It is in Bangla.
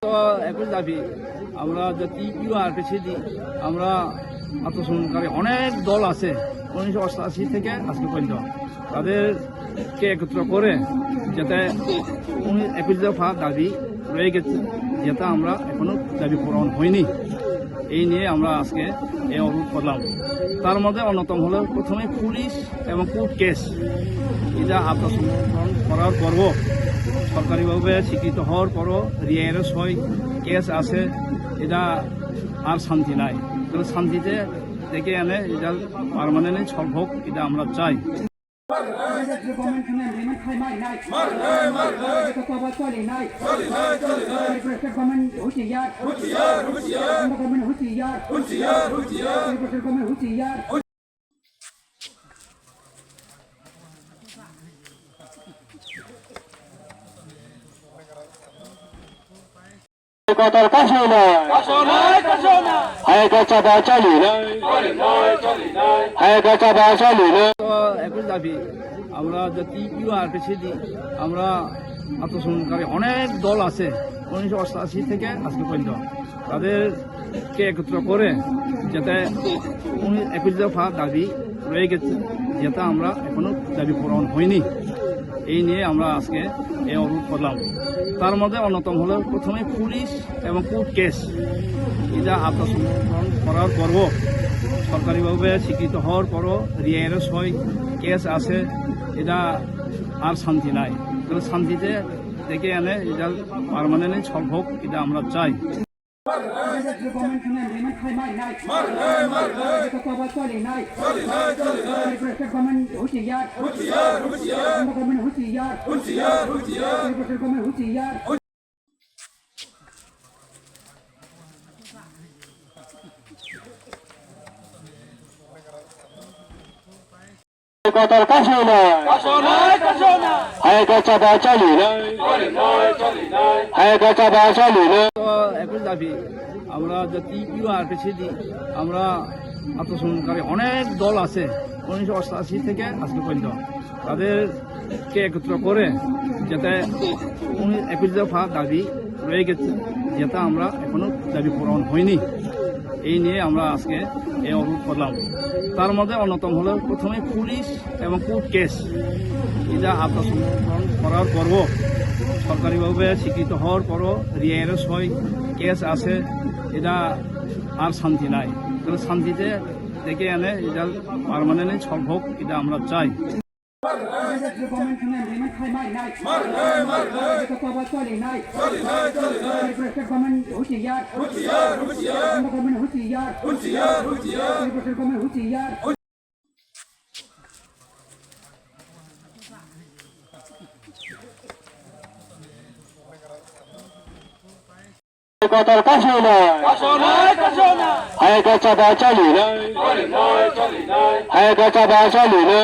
একই দাবি আমরা যদি ইউআরপিসি দিই, আমরা আত্মসমর্পণকারী অনেক দল আছে 1988 থেকে আজকে পর্যন্ত, তাদেরকে একত্র করে যাতে 21 দফা দাবি রয়ে গেছে, যেটা আমরা এখনো দাবি পূরণ হয়নি, এই নিয়ে আমরা আজকে এই অবরোধ করলাম। তার মধ্যে অন্যতম হলো প্রথমে পুলিশ এবং কোর্ট কেস, এটা আত্মসমর্পণ করার পর্ব সরকারিভাবে স্বীকৃত হওয়ার পরও রিয়ারেস হয়, কেস আছে, এটা আর শান্তি নাই। তাহলে শান্তিতে ডেকে এনে এটা পার্মানেন্ট সলভ হোক, এটা আমরা চাই। কথার কাছে নয়, চাঁদা চালি নয়, চাঁদা চালি নয়। একই দাবি আমরা যদি ইউআরপিসি দিই, আমরা আত্মসমর্পণকারী অনেক দল আছে 1988 থেকে আজকে পর্যন্ত, তাদেরকে একত্র করে যাতে 21 দফা দাবি রয়ে গেছে, যেটা আমরা এখনো দাবি পূরণ হয়নি, এই নিয়ে আমরা আজকে এই অবরোধ করলাম। তার মধ্যে অন্যতম হলো প্রথমে পুলিশ এবং কোর্ট কেস, এটা আত্মসমর্পণ করার পর্ব সরকারিভাবে স্বীকৃত হওয়ার পরও রিয়ারেস হয়, কেস আছে, এটা আর শান্তি নাই। তাহলে শান্তিতে ডেকে এনে এটা পার্মানেন্ট সলভ হোক, এটা আমরা চাই। কথার কাছে নয়, চাঁদা চালি নয়, চাঁদা চালি নয়। একই দাবি আমরা যদি ইউআরপিসি দিই, আমরা আত্মসমর্পণকারী অনেক দল আছে 1988 থেকে আজকে পর্যন্ত, তাদেরকে একত্র করে যাতে 21 দফা দাবি রয়ে গেছে, যেটা আমরা এখনো দাবি পূরণ হয়নি, এই নিয়ে আমরা আজকে এই অবরোধ করলাম। তার মধ্যে অন্যতম হলো প্রথমে পুলিশ এবং কোর্ট কেস, এটা আত্মসমর্পণ করার পর্ব সরকারিভাবে স্বীকৃত হওয়ার পরও রিয়ারেস হয়, কেস আছে, এটা আর শান্তি নাই। তাহলে শান্তিতে ডেকে এনে এটা পার্মানেন্ট সলভ হোক, এটা আমরা চাই। কথার কাছে নয়, চাঁদা চালি নয়, চাঁদা চালি নয়।